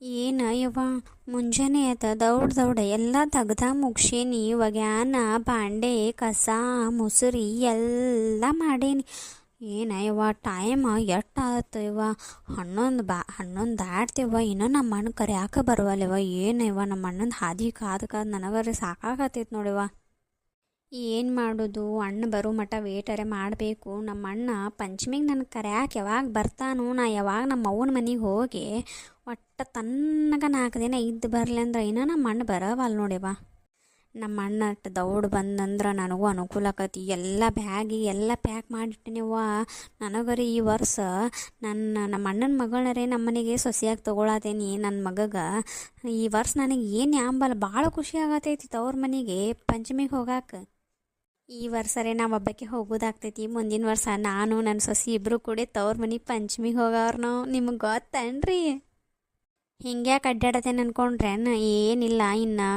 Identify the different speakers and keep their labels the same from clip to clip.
Speaker 1: ಏನ ಯವ್ವ ಮುಂಜಾನೆ ಆತ ದೌಡ್ ದೌಡ ಎಲ್ಲ ತೆಗ್ದ ಮುಗ್ಸೇನಿ ಒಗ್ಯಾನ ಬಾಂಡೆ ಕಸ ಮುಸುರಿ ಎಲ್ಲ ಮಾಡೇನಿ. ಏನ ಯವ್ವ ಟೈಮ್ ಎಷ್ಟು ಆಯ್ತು ಯವ್ವ, 11 ದಾಟ್ತೇವ. ಇನ್ನೂ ನಮ್ಮ ಅಣ್ಣ ಕರ್ಯಾಕ ಬರವಲ್ಲವ. ಏನವ್ವ ನಮ್ಮ ಅಣ್ಣಂದು ಹಾದಿ ಕಾದು ಕಾದು ನನಗರೆ ಸಾಕಾಗತ್ತೈತೆ ನೋಡಿವ. ಏನು ಮಾಡೋದು, ಅಣ್ಣ ಬರೋ ಮಟ್ಟ ವೇಟರೆ ಮಾಡಬೇಕು. ನಮ್ಮ ಅಣ್ಣ ಪಂಚಮಿಗೆ ನನಗೆ ಕರ್ಯಾಕೆ ಯಾವಾಗ ಬರ್ತಾನೋ, ನಾ ಯಾವಾಗ ನಮ್ಮ ಅವ್ವನ ಮನೆಗೆ ಹೋಗಿ ಒಟ್ಟು ತನ್ನಗ 4 ದಿನ ಇದ್ದು ಬರಲಿ ಅಂದ್ರೆ ಇನ್ನೂ ನಮ್ಮ ಅಣ್ಣ ಬರವಲ್ಲ ನೋಡಿವ. ನಮ್ಮ ಅಣ್ಣ ಅಷ್ಟು ದೌಡ್ ಬಂದಂದ್ರೆ ನನಗೂ ಅನುಕೂಲ ಆಕತಿ. ಎಲ್ಲ ಬ್ಯಾಗಿ ಎಲ್ಲ ಪ್ಯಾಕ್ ಮಾಡಿಟ್ಟಿನಿವ್ವ. ನನಗರಿ ಈ ವರ್ಷ ನಮ್ಮ ಅಣ್ಣನ ಮಗಳನ್ನರೇ ನಮ್ಮ ಮನೆಗೆ ಸೊಸೆಯಾಗಿ ತೊಗೊಳತೇನಿ. ನನ್ನ ಮಗಗೆ ಈ ವರ್ಷ ನನಗೆ ಏನು ಯಾಂಬಲ್ಲ ಭಾಳ ಖುಷಿ ಆಗತೈತಿ ತವ್ರ ಮನೆಗೆ ಪಂಚಮಿಗೆ ಹೋಗಾಕ. ಈ ವರ್ಷರೇ ನಾವು ಹಬ್ಬಕ್ಕೆ ಹೋಗೋದಾಗ್ತೈತಿ. ಮುಂದಿನ ವರ್ಷ ನಾನು ನನ್ನ ಸೊಸೆ ಇಬ್ಬರು ಕೂಡ ತವ್ರ ಮನೆಗೆ ಪಂಚಮಿಗೆ ಹೋಗವ್ರ. ನಾವು ನಿಮಗೆ ಗೊತ್ತೇನ್ರಿ? ಹಿಂಗ್ಯಾಕೆ ಅಡ್ಡಾಡತೇನೆ ಅನ್ಕೊಂಡ್ರೇನು? ಏನಿಲ್ಲ, ಇನ್ನು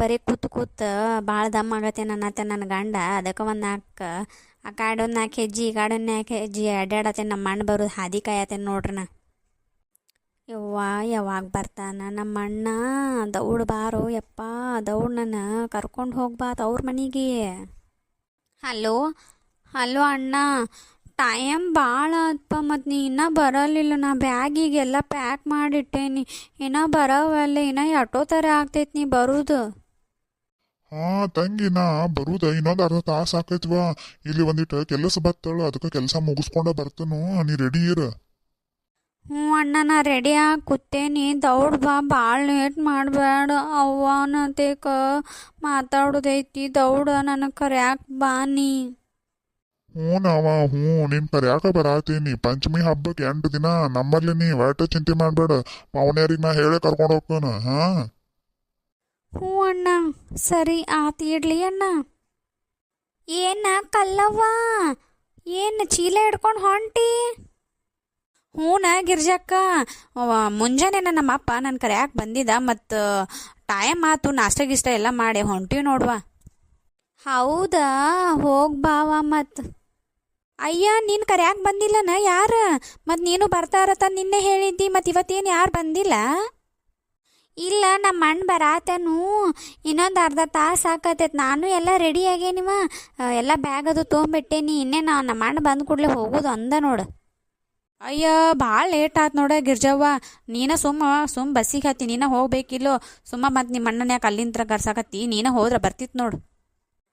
Speaker 1: ಬರೀ ಕೂತು ಭಾಳ ದಮ್ ಆಗತ್ತೇನೆ ಅನ್ನತ್ತೆ ನನ್ನ ಗಂಡ. ಅದಕ್ಕೆ ಆ ಕಾಡು 4 ಹೆಜ್ಜೆ ಈ ಕಾಡು 4 ಹೆಜ್ಜೆ ಅಡ್ಡಾಡತ್ತೇನೆ. ನಮ್ಮ ಅಣ್ಣ ಬರೋದು ಹಾದಿ ಕಾಯತ್ತೇನೆ ನೋಡ್ರನ. ಯಾವಾಗ ಬರ್ತಾನ ನಮ್ಮ ಅಣ್ಣ? ದೌಡ್ ಬಾರೋ ಯಪ್ಪ, ದೌಡ್ ನನ್ನ ಕರ್ಕೊಂಡು ಹೋಗ್ಬಾ ತವ್ರ ಮನೆಗೆ. ಹಲೋ ಹಲೋ ಅಣ್ಣ, ಟೈಮ್ ಭಾಳ ಆತ್ಪ, ಮತ್ತು ನೀ ಇನ್ನೂ ಬರಲಿಲ್ಲ. ನಾ ಬ್ಯಾಗಿಗೆಲ್ಲ ಪ್ಯಾಕ್ ಮಾಡಿಟ್ಟೇನಿ, ಇನ್ನೂ ಬರವಲ್ಲ. ಇನ್ನೂ ಎಷ್ಟೋ ಥರ ಆಗ್ತೈತಿ ನೀ ಬರೋದು.
Speaker 2: ತಂಗಿ, ನಾ ಬರುದ ಇನ್ನೊಂದು ಅರ್ಧ ತಾಸು ಆಕೈತ್ವ. ಇಲ್ಲಿ ಒಂದಿಟ್ಟು ಕೆಲಸ ಬತ್ತಳು, ಅದಕ್ಕೆ ಕೆಲಸ ಮುಗಿಸ್ಕೊಂಡ ಬರ್ತನು. ನೀ ರೆಡಿ ಇರ.
Speaker 1: ಹ್ಞೂ ಅಣ್ಣ, ನಾ ರೆಡಿ ಆಗಿ ಕೂತೇನಿ. ದೌಡ್ ಬಾ, ಭಾಳ ಲೇಟ್ ಮಾಡಬೇಡ. ಅವ್ವನತೇಕ ಮಾತಾಡೋದೈತಿ. ದೌಡ ನನಗೆ ಕರ್ಯಾಕ ಬಾ ನೀ.
Speaker 2: ಹ್ಞೂ ನಿನ್ ಕರ್ಯಾಕ ಬರಾತೀನಿ. ಪಂಚಮಿ ಹಬ್ಬಕ್ಕೆ 8 ದಿನ ನಮ್ಮಲ್ಲಿ. ನೀ ಒಟ್ಟು ಚಿಂತೆ ಮಾಡಬೇಡ. ಪಾವನ್ಯಾರಿಗೆ ನಾ ಹೇಳೇ ಕರ್ಕೊಂಡು ಹೋಗ್ತಾನ.
Speaker 1: ಹ್ಞೂ ಅಣ್ಣ, ಸರಿ ಆತು, ಇಡ್ಲಿ ಅಣ್ಣ. ಏನ ಕಲ್ಲವ್ವ, ಏನು ಚೀಲ ಹಿಡ್ಕೊಂಡು ಹೊಂಟಿ? ಹ್ಞೂನ ಗಿರ್ಜಕ್ಕ, ಮುಂಜಾನೆ ನಮ್ಮ ಅಪ್ಪ ನನ್ನ ಕರ್ಯಾಕೆ ಬಂದಿದ್ದ. ಮತ್ತು ಟೈಮ್ ಆತು, ನಾಷ್ಟ ಗಿಷ್ಟ ಎಲ್ಲ ಮಾಡಿ ಹೊಂಟಿವಿ ನೋಡ್ವಾ. ಹೌದಾ, ಹೋಗ್ಬಾವ. ಮತ್ತು ಅಯ್ಯ, ನೀನು ಕರ್ಯಾಕೆ ಬಂದಿಲ್ಲನ ಯಾರು? ಮತ್ತು ನೀನು ಬರ್ತಾರತ್ತ ನಿನ್ನೆ ಹೇಳಿದ್ದಿ, ಮತ್ತು ಇವತ್ತೇನು ಯಾರು ಬಂದಿಲ್ಲ? ಇಲ್ಲ, ನಮ್ಮ ಅಣ್ಣ ಬರಾತನು. ಇನ್ನೊಂದು ಅರ್ಧ ತಾಸು ಆಕತೈತೆ. ನಾನು ಎಲ್ಲ ರೆಡಿ ಆಗೇನಿವ, ಎಲ್ಲ ಬ್ಯಾಗ್ ಅದು ತೊಗೊಂಬಿಟ್ಟೇನಿ. ಇನ್ನೇ ನಮ್ಮ ಅಣ್ಣ ಬಂದು ಕೂಡಲೇ ಹೋಗೋದು ಅಂದ ನೋಡು. ಅಯ್ಯ, ಭಾಳ ಲೇಟ್ ಆಯ್ತು ನೋಡ ಗಿರ್ಜವ್ವ. ನೀನ ಸುಮ್ಮ ಬಸ್ಸಿಗೆ ಹತ್ತಿ ನೀನ ಹೋಗ್ಬೇಕಿಲ್ಲೋ. ಮತ್ತು ನಿಮ್ಮ ಅಣ್ಣನ ಯಾಕೆ ಅಲ್ಲಿಂದ ಕರ್ಸಾಕತ್ತಿ? ನೀನ ಹೋದ್ರೆ ಬರ್ತಿತ್ತು ನೋಡು.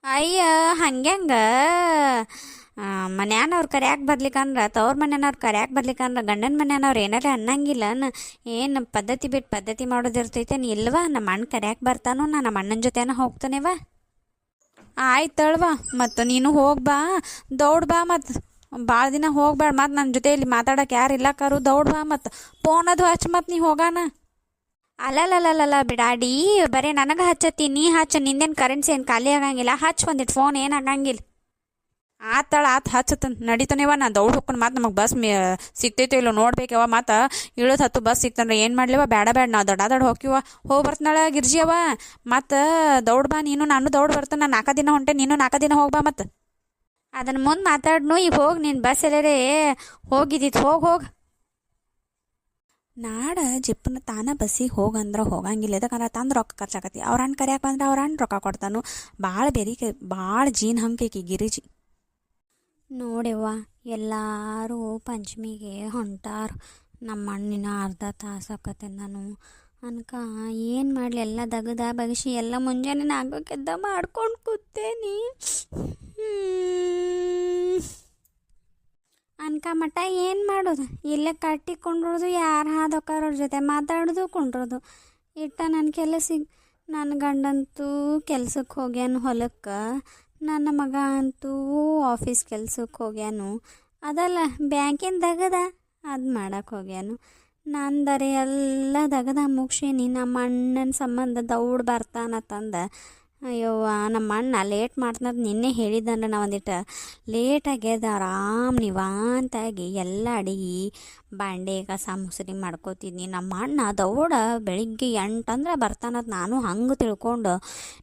Speaker 1: ಅಯ್ಯ, ಹಂಗ್ಯಂಗ ಮನ್ಯಾನವ್ರು ಕರ್ಯಾಕೆ ಬರ್ಲಿಕ್ಕಂದ್ರೆ, ತವ್ರ ಮನೆಯವ್ರು ಕರ್ಯಾಕೆ ಬರ್ಲಿಕ್ಕಂದ್ರೆ ಗಂಡನ ಮನೆಯವ್ರು ಏನಾರ ಅನ್ನಂಗಿಲ್ಲ. ಏನು ಪದ್ಧತಿ ಬಿಟ್ಟು ಪದ್ಧತಿ ಮಾಡೋದಿರ್ತೈತೆ ನೀ ಇಲ್ವಾ? ನಮ್ಮ ಅಣ್ಣ ಕರ್ಯಾಕೆ ಬರ್ತಾನೋ, ನಾ ನಮ್ಮ ಅಣ್ಣನ ಜೊತೆನ ಹೋಗ್ತಾನೆವ. ಆಯ್ತಳ್ವಾ, ಮತ್ತು ನೀನು ಹೋಗ್ಬಾ, ದೌಡ್ ಬಾ. ಮತ್ತು ಭಾಳ ದಿನ ಹೋಗ್ಬೇಡ, ಮತ್ತು ನನ್ನ ಜೊತೆ ಇಲ್ಲಿ ಮಾತಾಡೋಕೆ ಯಾರು ಇಲ್ಲ ಕರು. ದೌಡ್ ಬಾ, ಮತ್ತು ಫೋನ್ ಅದು ಹಚ್ಚ, ಮತ್ತು ನೀ ಹೋಗಾನ. ಅಲ್ಲಲ್ಲ ಬಿಡಾಡಿ, ಬರೀ ನನಗೆ ಹಚ್ಚತ್ತಿ. ನೀ ಹಚ್ಚ, ನಿಂದೇನು ಕರೆನ್ಸಿ ಏನು ಖಾಲಿ ಆಗಂಗಿಲ್ಲ. ಹಚ್ಚ ಒಂದಿಟ್ಟು ಫೋನ್, ಏನು ಆಗಂಗಿಲ್ಲ. ಆತು ಹಚ್ಚತ ನಡೀತಾನೆವ. ನಾ ದೌಡ್ ಹೋಗ್ಕೊಂಡು ಮತ್ತು ನಮಗೆ ಬಸ್ ಸಿಗ್ತೈತೆ ಇಲ್ಲೋ ನೋಡ್ಬೇಕವ. ಮತ್ತು ಇಳೋದು ಹತ್ತು ಬಸ್ ಸಿಕ್ತಂದ್ರೆ ಏನು ಮಾಡ್ಲಿವ? ಬೇಡ ನಾವು ದೊಡ್ಡ ಹೋಗಿವ. ಹೋಗಿ ಬರ್ತಾಳ ಗಿರ್ಜಿಯವ. ಮತ್ತು ದೌಡ್ ಬಾ ನೀನು, ನಾನು ದೌಡ್ ಬರ್ತಾನೆ. ನಾನು 4 ದಿನ ಹೊಂಟೆ, ನೀನು 4 ದಿನ ಹೋಗ್ಬಾ. ಮತ್ತು ಅದನ್ನು ಮುಂದೆ ಮಾತಾಡ್ನು. ಈಗ ಹೋಗಿ ನೀನು ಬಸ್ ಎಲ್ಲರೇ ಹೋಗಿದ್ದಿತ್ತು, ಹೋಗಿ ನಾಡ ಜಿಪ್ಪನ ತಾನ ಬಸ್ಸಿಗೆ ಹೋಗಂದ್ರೆ ಹೋಗಂಗಿಲ್ಲ. ಯಾಕಂದ್ರೆ ತಂದು ರೊಕ್ಕ ಖರ್ಚಾಕತಿ. ಅವ್ರ ಅಣ್ಣ ಕರ್ಯಾಕೆ ಬಂದ್ರೆ ಅವ್ರ ಅಣ್ಣ ರೊಕ್ಕ ಕೊಡ್ತಾನು. ಭಾಳ ಜೀನ್ ಹಂಕೈಕಿ ಗಿರಿಜಿ ನೋಡ್ಯವ್ವ. ಎಲ್ಲರೂ ಪಂಚಮಿಗೆ ಹೊಂಟಾರ. ನಮ್ಮ ಅಣ್ಣಿನ ಅರ್ಧ ತಾಸು ಆಕತ್ತೆ. ನಾನು ಅನ್ಕ ಏನು ಮಾಡಲಿ, ಎಲ್ಲ ದಗದ ಬಗಸಿ ಎಲ್ಲ ಮುಂಜಾನೆ 4ಕ್ಕೆ ಎದ್ದ ಮಾಡ್ಕೊಂಡು ಕೂತೇನಿ. ಅನ್ಕ ಮಟ್ಟ ಏನು ಮಾಡೋದು? ಇಲ್ಲೇ ಕಟ್ಟಿಕೊಂಡ್ರದು, ಯಾರು ಹಾದೋಕಾರವ್ರ ಜೊತೆ ಮಾತಾಡೋದು, ಕುಂಡ್ರೋದು ಇಟ್ಟ ನನ್ನ ಕೆಲಸಿಗೆ. ನನ್ನ ಗಂಡಂತೂ ಕೆಲ್ಸಕ್ಕೆ ಹೋಗ್ಯಾನು ಹೊಲಕ್ಕೆ. ನನ್ನ ಮಗ ಅಂತೂ ಆಫೀಸ್ ಕೆಲ್ಸಕ್ಕೆ ಹೋಗ್ಯಾನು. ಅದಲ್ಲ ಬ್ಯಾಂಕಿನ ದಗದ ಅದು ಮಾಡಕ್ಕೆ ಹೋಗ್ಯಾನು. ನಂದರೆ ಎಲ್ಲ ದಗದ ಮುಗ್ಸೀನಿ. ನಮ್ಮ ಅಣ್ಣನ ಸಂಬಂಧ ದೌಡ್ ಬರ್ತಾನತ್ತಂದ. ಅಯ್ಯವ್ವ, ನಮ್ಮ ಅಣ್ಣ ಲೇಟ್ ಮಾಡ್ತಾನಂತ ನಿನ್ನೆ ಹೇಳಿದಂದ್ರೆ ನಾವು ಒಂದಿಟ್ಟು ಲೇಟಾಗ್ಯದ. ಆರಾಮ್ ನಿವಾಂತಾಗಿ ಎಲ್ಲ ಅಡಿಗೆ ಬಾಂಡೆ ಕಸ ಮುಸುರಿ ಮಾಡ್ಕೋತಿದ್ನಿ. ನಮ್ಮ ಅಣ್ಣ ದೌಡ ಬೆಳಿಗ್ಗೆ 8 ಅಂದ್ರೆ ಬರ್ತಾನಂತ ನಾನು ಹಂಗೆ ತಿಳ್ಕೊಂಡು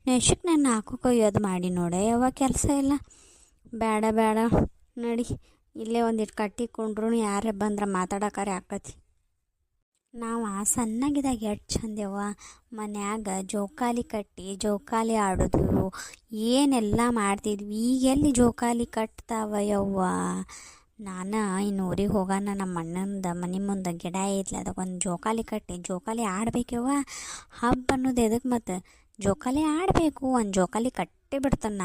Speaker 1: ನೆಶಕ್ಕೆ ನನ್ನ ಹಾಕೋಕೊಯ್ಯೋದು ಮಾಡಿ ನೋಡೆ. ಯಾವ ಕೆಲಸ ಇಲ್ಲ. ಬೇಡ ನಡಿ, ಇಲ್ಲೇ ಒಂದಿಟ್ಟು ಕಟ್ಟಿಕೊಂಡ್ರು ಯಾರೇ ಬಂದ್ರೆ ಮಾತಾಡೋಕಾರೆ ಆಕತಿ. ನಾವು ಸಣ್ಣಗಿದಾಗ ಎಷ್ಟು ಚಂದವ ಮನ್ಯಾಗ ಜೋಕಾಲಿ ಕಟ್ಟಿ ಜೋಕಾಲಿ ಆಡೋದು ಏನೆಲ್ಲ ಮಾಡ್ತಿದ್ವಿ. ಈಗೆಲ್ಲಿ ಜೋಕಾಲಿ ಕಟ್ತಾವ ಯವ್ವ. ನಾನು ಇನ್ನು ಊರಿಗೆ ಹೋಗೋಣ, ನಮ್ಮ ಅಣ್ಣಂದು ಮನೆ ಮುಂದೆ ಗಿಡ ಐತ್ಲ ಅದಕ್ಕೊಂದು ಜೋಕಾಲಿ ಕಟ್ಟಿ ಜೋಕಾಲಿ ಆಡ್ಬೇಕವ್ವ. ಹಬ್ಬ ಅನ್ನೋದು ಎದಕ್ಕೆ ಮತ್ತು ಜೋಕಾಲಿ ಆಡಬೇಕು, ಒಂದು ಜೋಕಾಲಿ ಕಟ್ಟಿ ಬಿಡ್ತಾನ.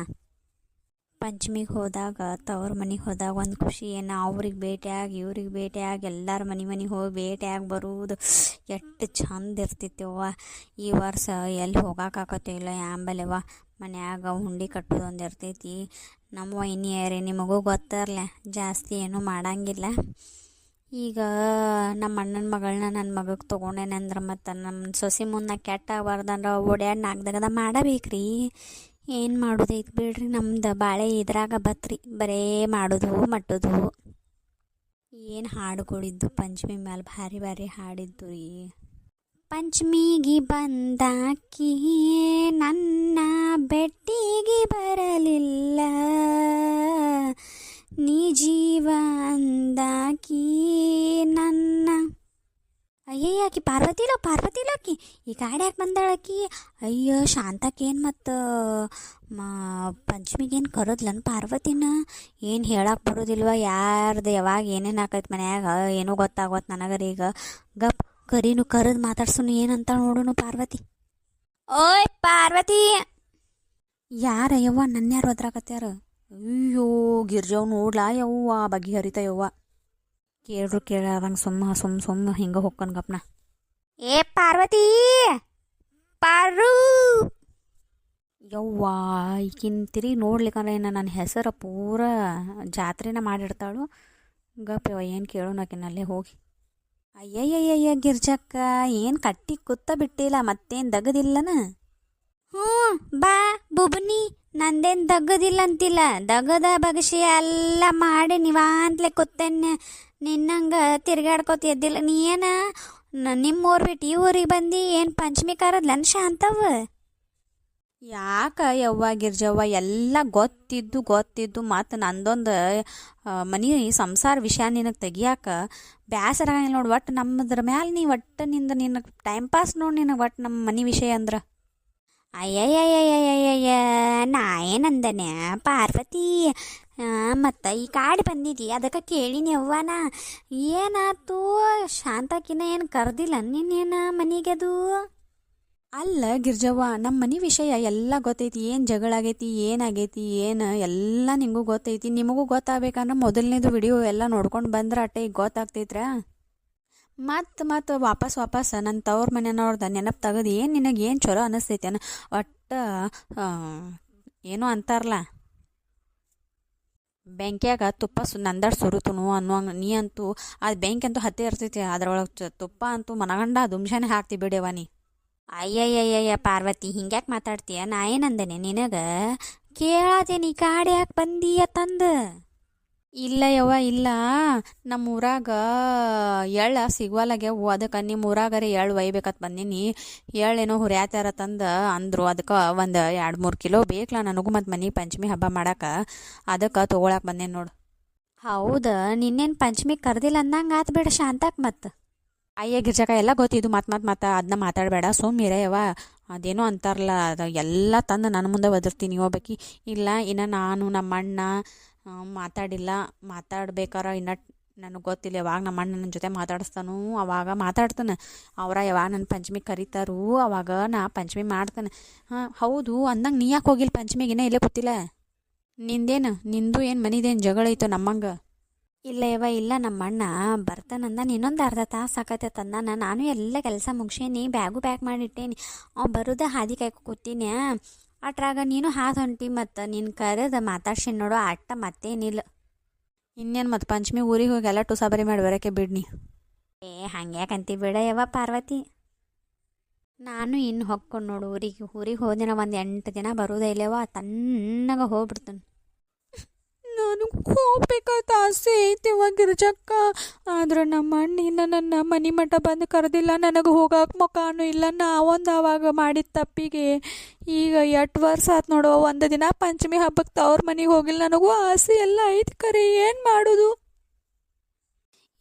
Speaker 1: ಪಂಚಮಿಗೆ ಹೋದಾಗ ತವ್ರ ಮನೆಗೆ ಹೋದಾಗ ಒಂದು ಖುಷಿ ಏನು, ಅವ್ರಿಗೆ ಭೇಟಿಯಾಗಿ ಇವ್ರಿಗೆ ಭೇಟಿಯಾಗಿ ಎಲ್ಲರ ಮನೆಗೆ ಹೋಗಿ ಭೇಟಿಯಾಗಿ ಬರುವುದು ಎಷ್ಟು ಚಂದ ಇರ್ತಿತ್ತವ್ವ. ಈ ವರ್ಷ ಎಲ್ಲಿ ಹೋಗೋಕ್ಕಾಗತ್ತಿಲ್ಲ ಆಂಬಲೆವ. ಮನ್ಯಾಗ ಹುಂಡಿ ಕಟ್ಟೋದು ಒಂದು ಇರ್ತೈತಿ. ನಮ್ಮ ವೈನಿಯರೇ ನಿಮಗೂ ಗೊತ್ತಿರಲ್ಲ, ಜಾಸ್ತಿ ಏನೂ ಮಾಡಂಗಿಲ್ಲ. ಈಗ ನಮ್ಮ ಅಣ್ಣನ ಮಗಳನ್ನ ನನ್ನ ಮಗಗೆ ತೊಗೊಂಡೇನಂದ್ರೆ ಮತ್ತು ನಮ್ಮ ಸೊಸೆ ಮುಂದೆ ಕೆಟ್ಟ ಆಗ್ಬಾರ್ದಂದ್ರೆ ಓಡ್ಯಾಡಿ ನಾಲ್ಕದಾಗ ಮಾಡಬೇಕ್ರಿ. ಏನು ಮಾಡೋದೈತೆ ಬಿಡ್ರಿ, ನಮ್ದು ಬಾಳೆ ಇದ್ರಾಗ ಬತ್ರಿ, ಬರೇ ಮಾಡೋದು ಮಟ್ಟೋದು. ಏನು ಹಾಡುಗಳಿದ್ದು ಪಂಚಮಿ ಮೇಲೆ ಭಾರಿ ಭಾರಿ ಹಾಡಿದ್ದು ರೀ. ಪಂಚಮಿಗೆ ಬಂದಾಕಿ ನನ್ನ ಬೆಟ್ಟಿಗೆ ಬರಲಿಲ್ಲ, ನೀ ಜೀವ ಅಂದಾಕಿ ನನ್ನ. ಅಯ್ಯಯ್ಯ ಆಕಿ ಪಾರ್ವತಿಲೋಕಿ ಈ ಗಾಡಿ ಯಾಕೆ ಬಂದಾಳಕಿ. ಅಯ್ಯೋ ಶಾಂತಕ್ಕೇನು ಮತ್ತು ಪಂಚಮಿಗೇನು ಕರೋದ್ಲನ್ ಪಾರ್ವತಿನ. ಏನು ಹೇಳಕ್ಕೆ ಬರೋದಿಲ್ವ ಯಾರ್ದು ಯಾವಾಗ ಏನೇನು ಆಕೈತೆ ಮನ್ಯಾಗ ಏನೂ ಗೊತ್ತಾಗೋತ್ ನನಗರಿ. ಈಗ ಗಪ್ ಕರೀನು ಕರೆದು ಮಾತಾಡ್ಸುನು ಏನಂತ ನೋಡುನು ಪಾರ್ವತಿ. ಓಯ್ ಪಾರ್ವತಿ. ಯಾರ ಯವ್ವ ನನ್ಯಾರು ಒದ್ರಾಕತ್ಯಾರ. ಅಯ್ಯೋ ಗಿರ್ಜವ್ ನೋಡ್ಲಾ ಯವ್ವ ಬಗೆ ಹರಿತ ಯವ್ವ. ಕೇಳ್ರು ಕೇಳಾರಂಗೆ ಸುಮ್ಮ ಹಿಂಗೆ ಹೊಕ್ಕನ್ ಗಪ್ನ. ಏ ಪಾರ್ವತಿ ಪಾರು ಯವ್ವ ಈಗಿನ ತಿರುಗಿ ನೋಡ್ಲಿಕ್ಕಂದ್ರೆ ಏನು ನನ್ನ ಹೆಸರು ಪೂರ ಜಾತ್ರೆನ ಮಾಡಿಡ್ತಾಳು. ಗಪ್ ಯವ್ವ ಏನು ಕೇಳೋಣ ಆಕಿನಲ್ಲೇ ಹೋಗಿ. ಅಯ್ಯಯ್ಯಯ್ಯ ಗಿರ್ಜಕ್ಕ ಏನು ಕಟ್ಟಿ ಕುತ್ತ ಬಿಟ್ಟಿಲ್ಲ, ಮತ್ತೇನು ದಗದಿಲ್ಲನ. ಹ್ಞೂ ಬಾ ಬುಬ್ನಿ, ನಂದೇನು ದಗದಿಲ್ಲ ಅಂತಿಲ್ಲ, ದಗದ ಬಗಸಿ ಎಲ್ಲ ಮಾಡಿ ನೀವಾಂತಲೇ ಕೂತೇನೆ. ನಿನ್ನಂಗೆ ತಿರ್ಗಾಡ್ಕೋತ ಎದ್ದಿಲ್ಲ. ನೀ ಏನು ನಿಮ್ಮೂರು ಬಿಟ್ಟು ಈ ಊರಿಗೆ ಬಂದು ಏನು ಪಂಚಮಿ ಕರದ್ಲನ್ ಶಾಂತವ. ಯಾಕ ಯವ್ವ ಗಿರ್ಜವ್ವ ಎಲ್ಲ ಗೊತ್ತಿದ್ದು ಮತ್ತು ನಂದೊಂದು ಮನೆ ಸಂಸಾರ ವಿಷಯ ನಿನಗೆ ತೆಗಿಯಾಕ ಬ್ಯಾಸರ ಆಗಂಗಿಲ್ಲ ನೋಡಿ. ಒಟ್ಟು ನಮ್ಮದ್ರ ಮ್ಯಾಲೆ ನೀ ಒಟ್ಟು ನಿನಗೆ ಟೈಮ್ ಪಾಸ್ ನೋಡಿ ನಿನಗೆ ಒಟ್ಟು ನಮ್ಮ ಮನೆ ವಿಷಯ ಅಂದ್ರೆ. ಅಯ್ಯಯ್ಯಯ್ಯಯ್ಯಯ್ಯಯ್ಯ ನಾ ಏನಂದನೆ ಪಾರ್ವತಿ, ಮತ್ತು ಈ ಕಾಡಿ ಬಂದಿದ್ದಿ ಅದಕ್ಕೆ ಕೇಳಿನಿ ಅವ್ವನ. ಏನಾಯ್ತು ಶಾಂತಕಿನ ಏನು ಕರ್ದಿಲ್ಲ ನೀನೇನು ಮನೆಗೆ ಅದು. ಅಲ್ಲ ಗಿರ್ಜವ್ವ ನಮ್ಮ ಮನೆ ವಿಷಯ ಎಲ್ಲ ಗೊತ್ತೈತಿ. ಏನು ಜಗಳ ಆಗೈತಿ ಏನಾಗೈತಿ ಏನು ಎಲ್ಲ ನಿಮಗೂ ಗೊತ್ತೈತಿ. ನಿಮಗೂ ಗೊತ್ತಾಗಬೇಕಂದ್ರೆ ಮೊದಲನೇದು ವಿಡಿಯೋ ಎಲ್ಲ ನೋಡ್ಕೊಂಡು ಬಂದ್ರೆ ಅಟ್ಟೆ ಈಗ ಗೊತ್ತಾಗ್ತೈತ್ರ. ಮತ್ತು ವಾಪಸ್ ನನ್ನ ತವ್ರ ಮನೆಯವ್ರದ್ದು ನೆನಪು ತೆಗೆದು ಏನು ನಿನಗೆ ಏನು ಚಲೋ ಅನ್ನಿಸ್ತೈತೇನ. ಒಟ್ಟು ಏನೋ ಅಂತಾರಲ್ಲ ಬೆಂಕ್ಯಾಗ ತುಪ್ಪ ನಂದಡ್ ಸುರುತುನು ಅನ್ನುವಂಗೆ. ನೀ ಅಂತೂ ಅದು ಬೆಂಕಿ ಅಂತೂ ಹತ್ತಿ ಇರ್ತೈತಿ, ಅದ್ರೊಳಗೆ ತುಪ್ಪ ಅಂತೂ ಮನಗಂಡ ದುಮ್ಶಾನೆ ಹಾಕ್ತಿ ಬಿಡ್ಯವ ನೀ. ಅಯ್ಯಯ್ಯಯ್ಯಯ್ಯ ಪಾರ್ವತಿ ಹಿಂಗ್ಯಾಕೆ ಮಾತಾಡ್ತೀಯ. ನಾ ಏನಂದೇನೆ ನಿನಗೆ ಕೇಳತ್ತೇನೆ ಈ ಕಾಡಿ ಯಾಕೆ ಬಂದೀಯ ತಂದು. ಇಲ್ಲ ಯವ್ವ ಇಲ್ಲ, ನಮ್ಮ ಊರಾಗ ಎಳ್ಳು ಸಿಗುವಲ್ಲಾಗ್ಯಾವು, ಅದಕ್ಕೆ ನಿಮ್ಮ ಊರಾಗರೆ ಎಳ್ಳು ಒಯ್ಬೇಕತ್ ಬಂದೀನಿ. ಎಳ್ಳೇನೋ ಹುರಿಯಾತಾರ ತಂದು ಅಂದರು. ಅದಕ್ಕೆ ಒಂದು 2-3 ಕಿಲೋ ಬೇಕಲ್ಲ ನನಗೂ ಮತ್ತು ಮನೆ ಪಂಚಮಿ ಹಬ್ಬ ಮಾಡಕ್ಕೆ, ಅದಕ್ಕೆ ತೊಗೊಳಕ್ಕೆ ಬಂದೇನು ನೋಡು. ಹೌದಾ ನಿನ್ನೇನು ಪಂಚಮಿಗೆ ಕರ್ದಿಲ್ಲ ಅಂದಂಗೆ ಆತು ಬಿಡ ಶಾಂತಕ್ಕೆ. ಮತ್ತು ಅಯ್ಯ ಗಿರ್ಜಕ ಎಲ್ಲ ಗೊತ್ತಿದ್ದು ಮತ್ತು ಅದನ್ನ ಮಾತಾಡಬೇಡ ಸುಮ್ಮಿರಯವ. ಅದೇನೋ ಅಂತಾರಲ್ಲ ಅದು ಎಲ್ಲ ತಂದು ನನ್ನ ಮುಂದೆ ಒದರ್ತೀನಿ ಹೋಗ್ಬೇಕಿ. ಇಲ್ಲ ಇನ್ನು ನಾನು ನಮ್ಮ ಅಣ್ಣ ಮಾತಾಡ್ಬೇಕಾರೆ ಇನ್ನು ನನಗೆ ಗೊತ್ತಿಲ್ಲ. ಯಾವಾಗ ನಮ್ಮ ಅಣ್ಣ ನನ್ನ ಜೊತೆ ಮಾತಾಡಿಸ್ತಾನು ಅವಾಗ ಮಾತಾಡ್ತಾನೆ. ಅವರ ಯಾವಾಗ ನನ್ನ ಪಂಚಮಿ ಕರೀತಾರು ಅವಾಗ ನಾ ಪಂಚಮಿ ಮಾಡ್ತಾನೆ. ಹೌದು ಅಂದಂಗೆ ನೀ ಯಾಕೆ ಹೋಗಿಲ್ಲ ಪಂಚಮಿಗಿನ್ನ ಇಲ್ಲೇ ಗೊತ್ತಿಲ್ಲ. ನಿಂದು ಏನು ಮನಿದೇನು ಜಗಳ ಐತೋ ನಮ್ಮಂಗೆ. ಇಲ್ಲ ಯವ್ವ ಇಲ್ಲ, ನಮ್ಮ ಅಣ್ಣ ಬರ್ತಾನಂದ ಇನ್ನೊಂದು ಅರ್ಧ ತಾಸು ಸಾಕತ್ತೆ ಅಂದಾನ. ನಾನು ಎಲ್ಲ ಕೆಲಸ ಮುಗಿಸೇನಿ, ಬ್ಯಾಗು ಪ್ಯಾಕ್ ಮಾಡಿಟ್ಟೇನಿ. ಅವ್ನು ಬರೋದ ಹಾದಿ ಕಾಯ್ಕೊ ಕೂತೀನಿ. ಅಟ್ರಾಗ ನೀನು ಹಾದು ಹೊಂಟಿ ಮತ್ತು ನಿನ್ನ ಕರೆದು ಮಾತಾಡ್ಸಿ ನೋಡು ಅಟ್ಟ ಮತ್ತೇನಿಲ್ಲ. ಇನ್ನೇನು ಮತ್ತು ಪಂಚಮಿ ಊರಿಗೆ ಹೋಗಿ ಎಲ್ಲ ಟುಸಾಬರಿ ಮಾಡಿ ಬರೋಕ್ಕೆ ಬಿಡ್ನಿ. ಹಂಗ್ಯಾಕಂತಿ ಬಿಡ ಯವ್ವ ಪಾರ್ವತಿ. ನಾನು ಇನ್ನು ಹೊಕ್ಕೊಂಡು ನೋಡು ಊರಿಗೆ ಹೋದಿನ ಒಂದು 8 ದಿನ ಬರೋದೇ ಇಲ್ಲವ, ತಣ್ಣಗೆ ಹೋಗ್ಬಿಡ್ತಾನೆ. ನನಗೆ ಹೋಗ್ಬೇಕಂತ ಆಸೆ ಐತಿವ ಗಿರ್ಜಕ್ಕ, ಆದ್ರೆ ನಮ್ಮ ಅಣ್ಣಿನ ನನ್ನ ಮನೆ ಮಠ ಬಂದು ಕರೆದಿಲ್ಲ. ನನಗೆ ಹೋಗಕ್ಕೆ ಮುಖಾನು ಇಲ್ಲ. ನಾವೊಂದು ಅವಾಗ ಮಾಡಿದ ತಪ್ಪಿಗೆ ಈಗ 8 ವರ್ಷ ಆತು ನೋಡುವ. ಒಂದು ದಿನ ಪಂಚಮಿ ಹಬ್ಬಕ್ಕೆ ತವ್ರ ಮನೆಗೆ ಹೋಗಿಲ್ಲ. ನನಗೂ ಆಸೆ ಎಲ್ಲ ಐತಿ, ಕರೆ ಏನು ಮಾಡೋದು.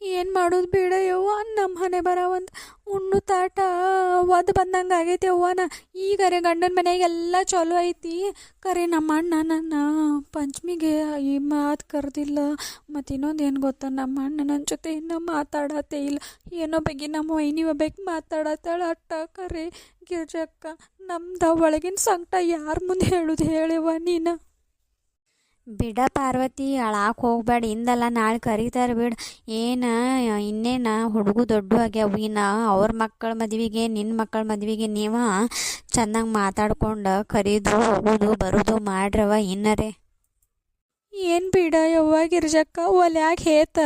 Speaker 3: ಏನು ಮಾಡೋದು ಬೇಡ ಯವ್ವ, ನಮ್ಮ ಹಣೆ ಬರ ಒಂದು ಉಣ್ಣು ತಾಟ ಒದ್ದು ಬಂದಂಗೆ ಆಗೈತೆ ಯವ್ವನ. ಈಗರೆ ಗಂಡನ ಮನೆಯಾಗೆಲ್ಲ ಚಲೋ ಐತಿ, ಕರೆ ನಮ್ಮ ಅಣ್ಣ ನನ್ನ ಪಂಚಮಿಗೆ ಈ ಮಾತು ಕರೆದಿಲ್ಲ. ಮತ್ತು ಇನ್ನೊಂದು ಏನು ಗೊತ್ತಾ, ನಮ್ಮ ಅಣ್ಣ ನನ್ನ ಜೊತೆ ಇನ್ನೂ ಮಾತಾಡತ್ತೇ ಇಲ್ಲ. ಏನೋ ಬಗ್ಗೆ ನಮ್ಮ ವೈನಿ ಒಬ್ಬಾಕಿ ಮಾತಾಡತ್ತಾಳ ಅಟ್ಟ. ಕರೆ ಗಿರ್ಜಕ್ಕ, ನಮ್ದು ಒಳಗಿನ ಸಂಕಟ ಯಾರ ಮುಂದೆ ಹೇಳೋದು ಹೇಳವ್ವ ನೀನು.
Speaker 1: ಬಿಡ ಪಾರ್ವತಿ, ಅಳಾಕೆ ಹೋಗ್ಬೇಡ, ಇಂದಲ್ಲ ನಾಳೆ ಕರೀತಾರೆ ಬಿಡು. ಏನು ಇನ್ನೇನು ಹುಡುಗು ದೊಡ್ಡ ಆಗ್ಯಾವ, ಇನ್ನು ಅವ್ರ ಮಕ್ಕಳ ಮದುವೆಗೆ ನಿನ್ನ ಮಕ್ಕಳ ಮದುವೆಗೆ ನೀವು ಚೆನ್ನಾಗಿ ಮಾತಾಡ್ಕೊಂಡು ಕರೀದು ಹೋಗೋದು ಬರೋದು ಮಾಡ್ರವ ಇನ್ನರೇ.
Speaker 3: ಏನು ಬಿಡ ಯವ್ವ ಗಿರ್ಜಕ್ಕ, ಒಲ್ಯಾಗ ಹೇತ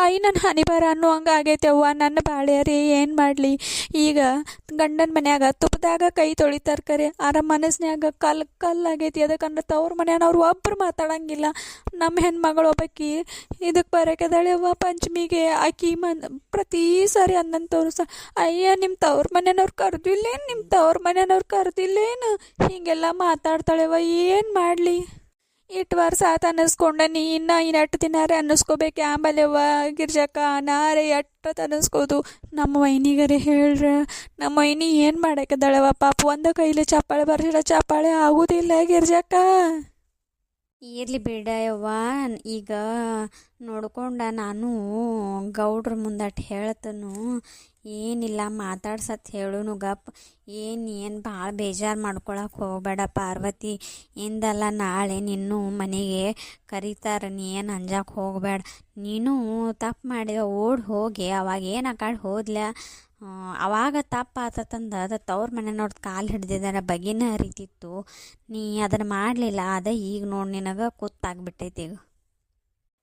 Speaker 3: ಆಯಿ ನನ್ನ ಹನಿ ಬರ ಅನ್ನೋ ಹಂಗೆ ಆಗೈತೆ ಅವ್ವ ನನ್ನ ಬಾಳೆ ರೀ. ಏನು ಮಾಡಲಿ ಈಗ, ಗಂಡನ ಮನ್ಯಾಗ ತುಪ್ಪದಾಗ ಕೈ ತೊಳಿತಾರೆ, ಕರೆ ಆರ ಮನಸ್ನ್ಯಾಗ ಕಲ್ಲಾಗೈತಿ. ಅದಕ್ಕಂದ್ರೆ ತವ್ರ ಮನ್ಯಾನವ್ರು ಒಬ್ಬರು ಮಾತಾಡಂಗಿಲ್ಲ. ನಮ್ಮ ಹೆಣ್ಮಗಳು ಒಬ್ಬಾಕಿ ಇದಕ್ಕೆ ಬರೋಕೆದಾಳೆ ಅವ್ವ ಪಂಚಮಿಗೆ. ಆಕಿ ಪ್ರತಿ ಸಾರಿ ಅನ್ನಂತ ತೋರಿಸ, ಅಯ್ಯ ನಿಮ್ಮ ತವ್ರ ಮನೆಯವ್ರು ಕರೆದಿಲ್ಲೇನು, ನಿಮ್ಮ ತವ್ರ ಮನೆಯವ್ರು ಕರೆದಿಲ್ಲೇನು, ಹೀಗೆಲ್ಲ ಮಾತಾಡ್ತಾಳೆವ. ಏನು ಮಾಡಲಿ, ಇಟ್ಟು ವರ್ಷ ಆತ ಅನ್ನಿಸ್ಕೊಂಡೆ, ನೀ ಇನ್ನು 8 ದಿನಾರೇ ಅನ್ನಿಸ್ಕೋಬೇಕು. ಆಂಬಲ್ಯವ್ವ ಗಿರ್ಜಕ್ಕ, ನಾರೇ ಎಟ್ಟತ್ ಅನ್ನಿಸ್ಕೋದು. ನಮ್ಮ ವೈನಿಗರೆ ಹೇಳ್ರ, ನಮ್ಮ ವೈನಿ ಏನು ಮಾಡಕ್ಕದಳವ ಪಾಪ, ಒಂದ ಕೈಲಿ ಚಪ್ಪಾಳೆ ಬರ್ಸಿಡ ಚಪ್ಪಾಳೆ ಆಗೋದಿಲ್ಲ ಗಿರ್ಜಕ್ಕ.
Speaker 1: ಇರಲಿ ಬಿಡ ಯವ್ವ, ಈಗ ನೋಡ್ಕೊಂಡ ನಾನು ಗೌಡ್ರ ಮುಂದಟ್ಟು ಹೇಳ್ತನು. ಏನಿಲ್ಲ ಮಾತಾಡ್ಸತ್ ಹೇಳುನು ಗಪ್. ಏನು ಭಾಳ ಬೇಜಾರು ಮಾಡ್ಕೊಳಕ್ಕೆ ಹೋಗಬೇಡ ಪಾರ್ವತಿ. ಇಂದಲ್ಲ ನಾಳೆ ನಿನ್ನೂ ಮನೆಗೆ ಕರೀತಾರೆ, ನೀ ಏನು ಅಂಜಕ್ಕೆ ಹೋಗಬೇಡ. ನೀನು ತಪ್ಪು ಮಾಡಿದ ಓಡಿ ಹೋಗಿ ಅವಾಗ ಏನು ಆ ಕಡೆ ಹೋದ್ಲ, ಅವಾಗ ತಪ್ಪು ಆತಂದು ಅದು ತವ್ರ ಮನೆಯವ್ರದ್ದು ಕಾಲು ಹಿಡ್ದಿದ್ದಾರ ಬಗೆನ ಹರಿತಿತ್ತು. ನೀ ಅದನ್ನು ಮಾಡಲಿಲ್ಲ, ಅದ ಈಗ ನೋಡಿ ನಿನಗೆ ಕೂತಾಗ್ಬಿಟ್ಟೈತಿ. ಈಗ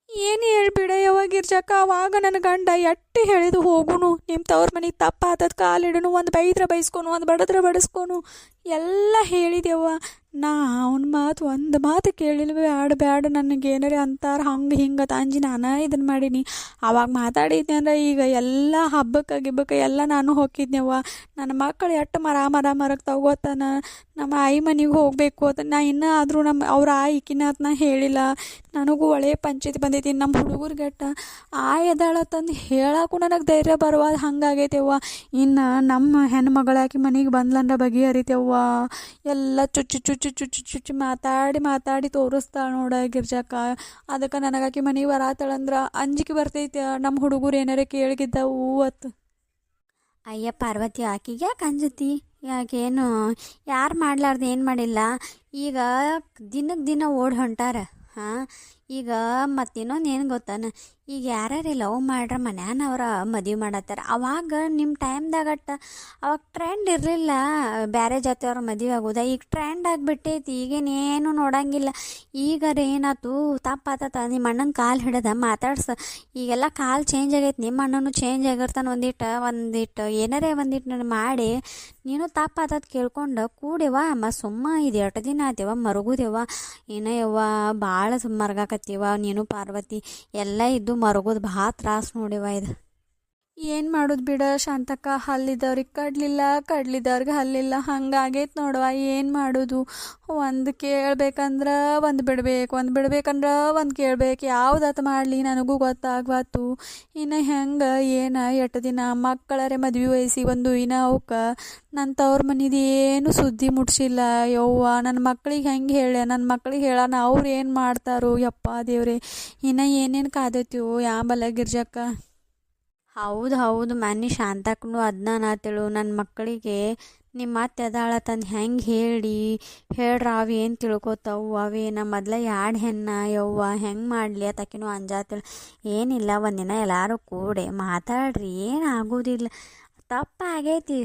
Speaker 3: ಏನು ಹೇಳ್ಬಿಡ ಯವ್ವ ಗಿರ್ಜಕ್ಕ, ಅವಾಗ ನನ್ನ ಗಂಡ ಎಟ್ಟು ಹೇಳಿದು ಹೋಗುನು ನಿಮ್ಮ ತವ್ರ ಮನೆಗೆ ತಪ್ಪ ಆತದ ಕಾಲಿಡನು, ಒಂದು ಬೈದ್ರೆ ಬೈಸ್ಕೊನು, ಒಂದು ಬಡದ್ರೆ ಬಡಿಸ್ಕೊನು ಎಲ್ಲ ಹೇಳಿದೆವ್ವ. ನಾ ಅವನ ಮಾತು ಒಂದು ಮಾತು ಕೇಳಿಲ್ವೇ, ಬ್ಯಾಡ ನನಗೇನಾರೆ ಅಂತಾರೆ ಹಂಗೆ ಹಿಂಗೆ ಅಂಜಿ ನಾನು ಇದನ್ನು ಮಾಡೀನಿ. ಅವಾಗ ಮಾತಾಡಿದ್ನಿ ಅಂದ್ರೆ ಈಗ ಎಲ್ಲ ಹಬ್ಬಕ್ಕೆ ಗಿಬ್ಬಕ್ಕೆ ಎಲ್ಲ ನಾನು ಹೋಗಿದ್ನೆವ್ವ. ನನ್ನ ಮಕ್ಕಳು ಎಟ್ಟು ಮರಕ್ಕೆ ತಗೋತಾನ, ನಮ್ಮ ಆಯಿ ಮನೆಗೆ ಹೋಗಬೇಕು ಅಂತ ನಾ ಇನ್ನೂ ಆದರೂ ಅವ್ರ ಆಯಿಕಿನ ಅಂತ ನಾ ಹೇಳಿಲ್ಲ. ನನಗೂ ಒಳ್ಳೆ ಪಂಚಾಯತಿ ಬಂದೈತಿ. ನಮ್ಮ ಹುಡುಗರಿಗೆಟ್ಟ ಆಯ್ ಎದಾಳತ್ತಂದು ಹೇಳಕ್ಕೂ ನನಗೆ ಧೈರ್ಯ ಬರುವಾಗ ಹಂಗಾಗೈತೆವ್ವ. ಇನ್ನು ನಮ್ಮ ಹೆಣ್ಮಗಳಾಕಿ ಮನೆಗೆ ಬಂದ್ಲಂದ್ರೆ ಬಗೆಹರಿತೇವ್ವ. ಎಲ್ಲ ಚುಚ್ಚಿ ಮಾತಾಡಿ ತೋರಿಸ್ತಾಳೆ ನೋಡ ಗಿರ್ಜಕ್ಕ. ಅದಕ್ಕೆ ನನಗಾಕಿ ಮನೆಗೆ ಬರತ್ತಾಳಂದ್ರೆ ಅಂಜಿಕೆ ಬರ್ತೈತೆ, ನಮ್ಮ ಹುಡುಗರು ಏನಾರ ಕೇಳಿಗಿದ್ದವು ಅತ್ತು.
Speaker 1: ಅಯ್ಯ ಪಾರ್ವತಿ, ಆಕಿಗೆ ಯಾಕೆ ಅಂಜತಿ? ಯಾಕೇನು ಯಾರು ಮಾಡ್ಲಾರ್ದು ಏನು ಮಾಡಿಲ್ಲ. ಈಗ ದಿನಕ್ಕೆ ದಿನ ಓಡಿ ಹೊಂಟಾರ. ಹಾಂ, ಈಗ ಮತ್ತಿನ್ನೊಂದು ಏನು ಗೊತ್ತಾನ, ಈಗ ಯಾರ್ಯಾರು ಲವ್ ಮಾಡ್ರೆ ಮನ್ಯಾನವ್ರ ಮದುವೆ ಮಾಡತ್ತಾರ. ಅವಾಗ ನಿಮ್ಮ ಟೈಮ್ದಾಗಟ್ಟ ಅವಾಗ ಟ್ರೆಂಡ್ ಇರಲಿಲ್ಲ ಬೇರೆ ಜಾತಿಯವ್ರ ಮದುವೆ ಆಗೋದ. ಈಗ ಟ್ರೆಂಡ್ ಆಗಿಬಿಟ್ಟೈತಿ, ಈಗೇನೇನು ನೋಡಂಗಿಲ್ಲ. ಈಗಾರ ಏನಾಯ್ತು ತಪ್ಪಾತ, ನಿಮ್ಮ ಅಣ್ಣನ ಕಾಲು ಹಿಡ್ದ ಮಾತಾಡ್ಸ. ಈಗೆಲ್ಲ ಕಾಲು ಚೇಂಜ್ ಆಗೈತೆ, ನಿಮ್ಮ ಅಣ್ಣನೂ ಚೇಂಜ್ ಆಗಿರ್ತಾನೆ. ಒಂದಿಟ್ಟು ಏನಾರೇ ಒಂದಿಟ್ಟು ಮಾಡಿ ನೀನು ತಪ್ಪಾತದ ಕೇಳ್ಕೊಂಡು ಕೂಡಿವ ಸುಮ್ಮ ಇದು 8 ದಿನ ಆತೇವ ಮರುಗುದೇವ. ಏನೋ ಯವ್ವ ಭಾಳ ಮರ್ಗಾಕತ್ತೀವ ನೀನು ಪಾರ್ವತಿ. ಎಲ್ಲ ಇದ್ದು ಮರುಗೋದು ಭಾಳ ತ್ರಾಸ ನೋಡಿವ ಇದು.
Speaker 3: ಏನು ಮಾಡೋದು ಬಿಡ ಶಾಂತಕ್ಕ, ಹಲ್ಲಿದ್ದವ್ರಿಗೆ ಕಡ್ಲಿದ್ದವ್ರಿಗೆ ಹಲ್ಲಿಲ್ಲ, ಹಂಗಾಗೈತೆ ನೋಡುವ. ಏನು ಮಾಡೋದು, ಒಂದು ಕೇಳ್ಬೇಕಂದ್ರೆ ಒಂದು ಬಿಡ್ಬೇಕಂದ್ರೆ ಒಂದು ಕೇಳ್ಬೇಕು. ಯಾವುದಾತ ಮಾಡಲಿ ನನಗೂ ಗೊತ್ತಾಗ್ಬಾತು. ಇನ್ನು ಹೆಂಗೆ ಏನು 8 ದಿನ ಮಕ್ಕಳರೆ ಮದುವೆ ವಯಸ್ಸಿ ಒಂದು ಇನ್ನು ಅವಕ್ಕೆ ನನ್ನ ತವ್ರ ಮನಿದು ಏನು ಸುದ್ದಿ ಮುಟ್ಸಿಲ್ಲ ಯವ್ವ. ನನ್ನ ಮಕ್ಳಿಗೆ ಹೆಂಗೆ ಹೇಳ, ನನ್ನ ಮಕ್ಳಿಗೆ ಹೇಳೋಣ, ಅವ್ರು ಏನು ಮಾಡ್ತಾರೋ ಯಪ್ಪ ದೇವ್ರೆ. ಇನ್ನು ಏನೇನು ಕಾದೈತಿವೋ ಯಾಂಬಲ್ಲ ಗಿರ್ಜಕ್ಕ.
Speaker 1: ಹೌದು ಮನೆ ಶಾಂತಕ್ಕೂ ಅದನ್ನ ತಿಳು, ನನ್ನ ಮಕ್ಕಳಿಗೆ ನಿಮ್ಮ ಅತ್ತೆ ಅದಾಳತಂದು ಹೆಂಗೆ ಹೇಳ್ರ ಅವು ಏನು ತಿಳ್ಕೊತಾವು. ಅವೇನ ಮೊದಲ 2 ಹೆಣ್ಣ ಯವ್ವ ಹೆಂಗೆ ಮಾಡಲಿ ಅತಕಿನೂ ಅಂಜಾತಿಳು. ಏನಿಲ್ಲ, ಒಂದಿನ ಎಲ್ಲರೂ ಕೂಡಿ ಮಾತಾಡ್ರಿ, ಏನು ಆಗೋದಿಲ್ಲ. ತಪ್ಪಾಗೈತಿ,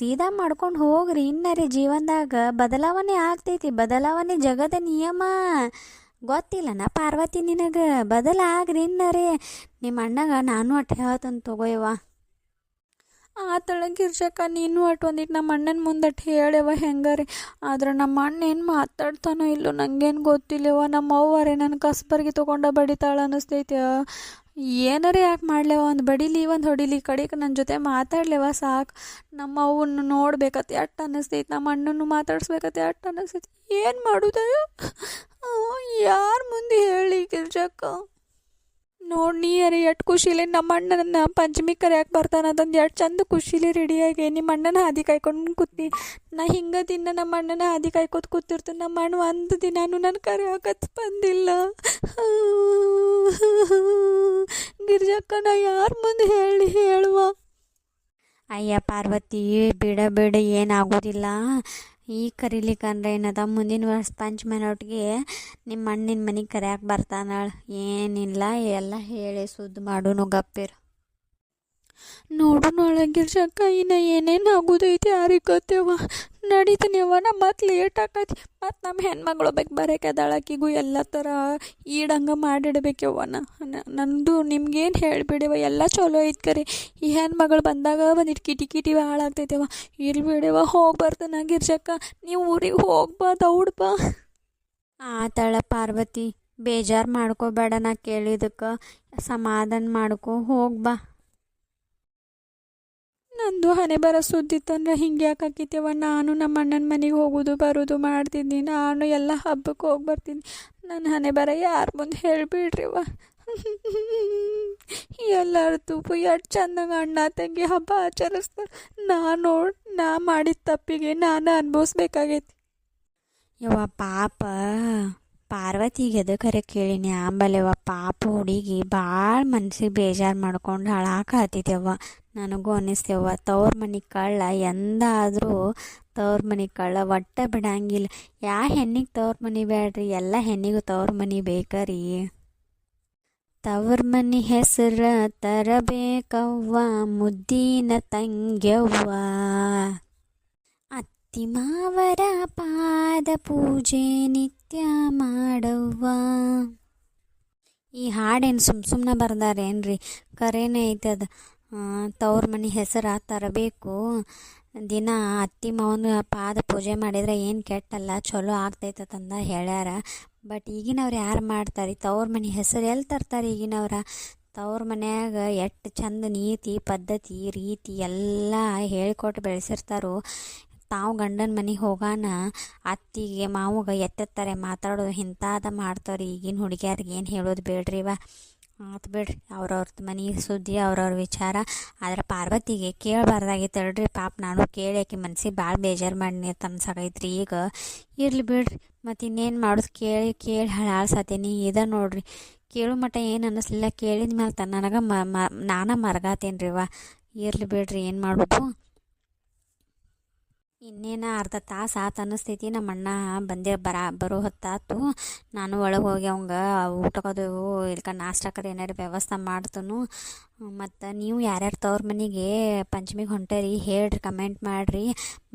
Speaker 1: ಸೀದಾ ಮಾಡ್ಕೊಂಡು ಹೋಗ್ರಿ. ಇನ್ನರೇ ಜೀವನದಾಗ ಬದಲಾವಣೆ ಆಗ್ತೈತಿ. ಬದಲಾವಣೆ ಜಗದ ನಿಯಮ ಗೊತ್ತಿಲ್ಲನ ಪಾರ್ವತಿ ನಿನಗೆ? ಬದಲಾಗ್ರಿ ಇನ್ನರೇ. ನಿಮ್ಮ ಅಣ್ಣಗೆ ನಾನು ಅಟ್ಟು ಹೇಳ್ತಂತ ತಗೋಯವ್ವ.
Speaker 3: ಆತಳ ಗಿರ್ಜಕ್ಕ, ನೀನು ಅಟ್ಟು ಒಂದಿಟ್ಟು ನಮ್ಮ ಅಣ್ಣನ ಮುಂದಟ್ಟು ಹೇಳವ ಹೆಂಗಾರೆ. ಆದ್ರೆ ನಮ್ಮ ಅಣ್ಣ ಏನು ಮಾತಾಡ್ತಾನೋ ಇಲ್ಲೋ ನಂಗೇನು ಗೊತ್ತಿಲ್ಲವ. ನಮ್ಮ ಅವ್ವರೇ ನನ್ನ ಕಸ್ಬರ್ಗಿ ತೊಗೊಂಡ ಬಡಿತಾಳ ಅನ್ನಿಸ್ತೈತೆ. ಏನಾರೇ ಯಾಕೆ ಮಾಡ್ಲೇವ, ಒಂದು ಬಡಿಲಿ ಒಂದು ಹೊಡಿಲಿ, ಕಡೆಗೆ ನನ್ನ ಜೊತೆ ಮಾತಾಡ್ಲೇವ ಸಾಕು. ನಮ್ಮ ಅವನ್ನ ನೋಡ್ಬೇಕತ್ತೆ ಅಟ್ಟು ಅನ್ನಿಸ್ತೈತಿ, ನಮ್ಮ ಅಣ್ಣನ್ನು ಮಾತಾಡ್ಸ್ಬೇಕತ್ತೆ ಅಟ್ಟು ಅನ್ನಿಸ್ತೈತಿ. ಏನು ಮಾಡೋದಯ್ಯೋ, ಯಾರ ಮುಂದೆ ಹೇಳಿ ಗಿರ್ಜಕ್ಕ? ನೋಡಿ ನೀಯರಿ ಎಷ್ಟು ಖುಷಿಲಿ ನಮ್ಮ ಅಣ್ಣನ ಪಂಚಮಿ ಕರೆಯಕ್ಕೆ ಬರ್ತಾನೆ ಅದಂದು ಎಷ್ಟು ಚಂದ ಖುಷಿಲಿ ರೆಡಿಯಾಗಿ ನಿಮ್ಮ ಅಣ್ಣನ ಹಾದಿ ಕಾಯ್ಕೊಂಡು ಕೂತಿ ನಾ ಹಿಂಗೆ ದಿನ ನಮ್ಮ ಅಣ್ಣನ ಹಾದಿ ಕಾಯ್ಕೋತ ಕೂತಿರ್ತೀನಿ. ನಮ್ಮ ಅಣ್ಣ ಒಂದು ದಿನಾನು ನನ್ನ ಕರೆಯಕತ್ ಬಂದಿಲ್ಲ. ಗಿರ್ಜಕ್ಕ ನಾ ಯಾರ ಮುಂದೆ ಹೇಳುವ?
Speaker 1: ಅಯ್ಯ ಪಾರ್ವತಿ, ಬಿಡ ಬಿಡ, ಏನಾಗೋದಿಲ್ಲ. ಈಗ ಕರೀಲಿಕ್ಕಂದ್ರೆ ಏನದ, ಮುಂದಿನ ವರ್ಷ ಪಂಚಮನೊಟ್ಟಿಗೆ ನಿಮ್ಮ ಅಣ್ಣಿನ ಮನೆಗೆ ಕರೆಯಕ್ಕೆ ಬರ್ತಾನಾಳ. ಏನಿಲ್ಲ, ಎಲ್ಲ ಹೇಳಿ ಸುದ್ದಿ ಮಾಡೋನು, ಗಪ್ಪಿರು.
Speaker 3: ನೋಡು ಗಿರ್ಜಕ್ಕ ಇನ್ನು ಏನೇನು ಆಗೋದೈತಿ ಯಾರಿಗೆ ಗೊತ್ತೇವ. ನಡೀತಾನೆವ, ನಾ ಮತ್ತೆ ಲೇಟ್ ಆಕತಿ. ಮತ್ತು ನಮ್ಮ ಹೆಣ್ಮಗಳು ಬೇಕು ಬರೋಕೆ ಅದಳಕಿಗೂ ಎಲ್ಲ ಥರ ಈಡಂಗೆ ಮಾಡಿಡ್ಬೇಕವ್ವ. ನಂದು ನಿಮ್ಗೇನು ಹೇಳಿಬಿಡಿವ, ಎಲ್ಲ ಚಲೋ ಐತೆ ಕರೆ. ಈ ಹೆಣ್ಮಗಳು ಬಂದಾಗ ಬಂದಿಟ್ಟು ಕಿಟಿ ಹಾಳಾಗ್ತೈತೆವ. ಇಲ್ಲಿ ಬಿಡಿವ, ಹೋಗಿ ಬರ್ತಾನ ಗಿರ್ಜಕ್ಕ. ನೀವು ಊರಿಗೆ ಹೋಗ್ಬಾ, ದೌಡ್ಬಾ.
Speaker 1: ಆತಳ ಪಾರ್ವತಿ, ಬೇಜಾರು ಮಾಡ್ಕೋಬೇಡ, ನಾ ಕೇಳಿದಕ್ಕೆ ಸಮಾಧಾನ ಮಾಡ್ಕೊ, ಹೋಗ್ಬಾ.
Speaker 3: ನಂದು ಹಣೆ ಬರೋ ಸುದ್ದಿತ್ತಂದ್ರೆ ಹಿಂಗೆ ಯಾಕೆ ಹಾಕಿತ್ತೇವ. ನಾನು ನಮ್ಮ ಅಣ್ಣನ ಮನೆಗೆ ಹೋಗೋದು ಬರೋದು ಮಾಡ್ತಿದ್ನಿ. ನಾನು ಎಲ್ಲ ಹಬ್ಬಕ್ಕೆ ಹೋಗಿ ಬರ್ತೀನಿ. ನನ್ನ ಹಣೆ ಬರ ಯಾರ ಮುಂದೆ ಹೇಳಿಬಿಡ್ರಿವ. ಎಲ್ಲರದು ಎಷ್ಟು ಚಂದಂಗೆ ಅಣ್ಣ ತಂಗಿ ಹಬ್ಬ ಆಚರಿಸ್ತಾರೆ. ನಾ ಮಾಡಿದ ತಪ್ಪಿಗೆ ನಾನು ಅನುಭವಿಸ್ಬೇಕಾಗೈತಿ.
Speaker 1: ಯವ್ವ ಪಾಪ ಪಾರ್ವತಿಗೆ ಎದು ಕರೆ ಕೇಳಿನಿ ಆಂಬಲೆವ. ಪಾಪ ಹುಡುಗಿ ಭಾಳ ಮನ್ಸಿಗೆ ಬೇಜಾರು ಮಾಡ್ಕೊಂಡು ಹಾಳಾಕತ್ತಿದ್ದೆವ್ವ. ನನಗೂ ಅನ್ನಿಸ್ತೇವ, ತವ್ರ ಮನೆ ಕಳ್ಳ ಎಂದಾದರೂ ತವ್ರ ಮನೆ ಕಳ್ಳ ಒಟ್ಟೆ ಬಿಡಂಗಿಲ್ಲ. ಹೆಣ್ಣಿಗೆ ತವ್ರ ಮನೆ ಬೇಡ್ರಿ, ಎಲ್ಲ ಹೆಣ್ಣಿಗೂ ತವ್ರ ಮನೆ ಬೇಕರಿ. ತವ್ರ ಮನೆ ಹೆಸರು ತರಬೇಕವ್ವ, ಮುದ್ದಿನ ತಂಗ್ಯವ್ವ. ಅತ್ತಿ ಮಾವರ ಪಾದ ಪೂಜೆ ನಿತ್ಯ ಮಾಡವ್ವ. ಈ ಹಾಡೇನು ಸುಮ್ಮನೆ ಬರ್ದಾರೇನ್ರಿ, ಕರೇನೇ ಐತದ. ತವ್ರ ಮನೆ ಹೆಸರು ತರಬೇಕು, ದಿನ ಅತ್ತಿ ಮಾವನ ಪಾದ ಪೂಜೆ ಮಾಡಿದರೆ ಏನು ಕೆಟ್ಟಲ್ಲ, ಚಲೋ ಆಗ್ತೈತಂದ ಹೇಳ್ಯಾರ. ಬಟ್ ಈಗಿನವ್ರು ಯಾರು ಮಾಡ್ತಾರೆ? ತವ್ರ ಮನೆ ಹೆಸರು ಎಲ್ಲಿ ತರ್ತಾರೆ ಈಗಿನವ್ರ? ತವ್ರ ಮನ್ಯಾಗ ಎಷ್ಟು ಚಂದ ನೀತಿ ಪದ್ಧತಿ ರೀತಿ ಎಲ್ಲ ಹೇಳಿಕೊಟ್ಟು ಬೆಳೆಸಿರ್ತಾರೋ. ತಾವು ಗಂಡನ ಮನೆಗೆ ಹೋಗಾನ ಅತ್ತಿಗೆ ಮಾವಗೆ ಎತ್ತೆತ್ತಾರೆ ಮಾತಾಡೋದು, ಇಂಥಾದ ಮಾಡ್ತಾರೆ. ಈಗಿನ ಹುಡುಗಿಯರಿಗೆ ಏನು ಹೇಳೋದು ಬೇಡ್ರಿವ. ಆತು ಬಿಡ್ರಿ, ಅವ್ರವ್ರ ಮನೆ ಸುದ್ದಿ, ಅವ್ರವ್ರ ವಿಚಾರ. ಆದ್ರೆ ಪಾರ್ವತಿಗೆ ಕೇಳಬಾರ್ದಾಗಿತ್ತು ಹೇಳ್ರಿ. ಪಾಪ ನಾನು ಕೇಳಿ ಆಕೆ ಮನ್ಸಿಗೆ ಭಾಳ ಬೇಜಾರು ಮಾಡಿ ತನ್ಸಾಗೈತ್ರಿ. ಈಗ ಇರ್ಲಿ ಬಿಡ್ರಿ, ಮತ್ತು ಇನ್ನೇನು ಮಾಡೋದು? ಕೇಳಿ ಹಾಳಾಡ್ಸತ್ತೀನಿ. ಇದ ನೋಡ್ರಿ, ಕೇಳೋ ಮಟ್ಟ ಏನು ಅನ್ನಿಸ್ಲಿಲ್ಲ. ಕೇಳಿದ ಮೇಲೆ ನನಗೆ ನಾನೇ ಮರಗಾತೇನ್ರಿ ಇವ. ಇರ್ಲಿ ಬಿಡ್ರಿ, ಏನು ಮಾಡೋದು? ಇನ್ನೇನು ಅರ್ಧ ತಾಸು ಆತು ಅನ್ನಿಸ್ತೈತಿ. ನಮ್ಮ ಅಣ್ಣ ಬರೋ ಹೊತ್ತಾತು. ನಾನು ಒಳಗೆ ಹೋಗಿ ಅವಂಗ ಊಟಕ್ಕದು ಇಲ್ಕ ನಾಷ್ಟಕ್ಕದು ಏನಾರು ವ್ಯವಸ್ಥೆ ಮಾಡ್ತನು. ಮತ್ತು ನೀವು ಯಾರ್ಯಾರು ತವ್ರ ಮನೆಗೆ ಪಂಚಮಿಗೆ ಹೊಂಟೇರಿ ಹೇಳ್ರಿ, ಕಮೆಂಟ್ ಮಾಡಿರಿ.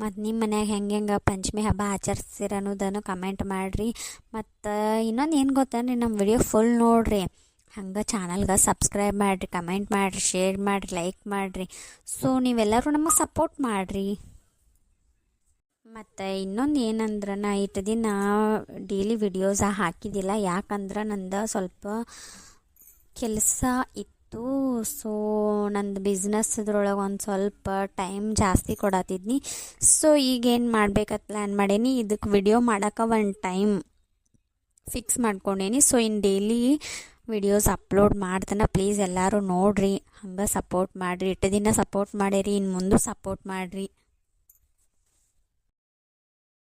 Speaker 1: ಮತ್ತು ನಿಮ್ಮ ಮನ್ಯಾಗ ಹೆಂಗೆ ಪಂಚಮಿ ಹಬ್ಬ ಆಚರಿಸ್ತೀರ ಅನ್ನೋದನ್ನು ಕಮೆಂಟ್ ಮಾಡಿರಿ. ಮತ್ತು ಇನ್ನೊಂದು ಏನು ಗೊತ್ತೇನ್ರಿ, ನಮ್ಮ ವಿಡಿಯೋ ಫುಲ್ ನೋಡಿರಿ. ಹಂಗೆ ಚಾನಲ್ಗೆ ಸಬ್ಸ್ಕ್ರೈಬ್ ಮಾಡಿರಿ, ಕಮೆಂಟ್ ಮಾಡಿರಿ, ಶೇರ್ ಮಾಡಿರಿ, ಲೈಕ್ ಮಾಡಿರಿ. ಸೊ ನೀವೆಲ್ಲರೂ ನಮಗೆ ಸಪೋರ್ಟ್ ಮಾಡಿರಿ. ಮತ್ತು ಇನ್ನೊಂದು ಏನಂದ್ರೆ, ನಾ ಇಷ್ಟು ದಿನ ಡೈಲಿ ವಿಡಿಯೋಸ ಹಾಕಿದ್ದಿಲ್ಲ. ಯಾಕಂದ್ರೆ ನಂದು ಸ್ವಲ್ಪ ಕೆಲಸ ಇತ್ತು. ಸೊ ನಂದು ಬಿಸ್ನೆಸ್ದ್ರೊಳಗೆ ಒಂದು ಸ್ವಲ್ಪ ಟೈಮ್ ಜಾಸ್ತಿ ಕೊಡತ್ತಿದ್ನಿ. ಸೊ ಈಗೇನು ಮಾಡ್ಬೇಕಂತ ಪ್ಲ್ಯಾನ್ ಮಾಡೀನಿ. ಇದಕ್ಕೆ ವಿಡಿಯೋ ಮಾಡೋಕೆ ಒಂದು ಟೈಮ್ ಫಿಕ್ಸ್ ಮಾಡ್ಕೊಂಡೇನಿ. ಸೊ ಇನ್ನು ಡೈಲಿ ವಿಡಿಯೋಸ್ ಅಪ್ಲೋಡ್ ಮಾಡ್ತಾನೆ. ಪ್ಲೀಸ್ ಎಲ್ಲರೂ ನೋಡಿರಿ, ಹಂಗೆ ಸಪೋರ್ಟ್ ಮಾಡಿರಿ. ಇಷ್ಟು ದಿನ ಸಪೋರ್ಟ್ ಮಾಡಿರಿ, ಇನ್ನು ಮುಂದೆ ಸಪೋರ್ಟ್ ಮಾಡಿರಿ.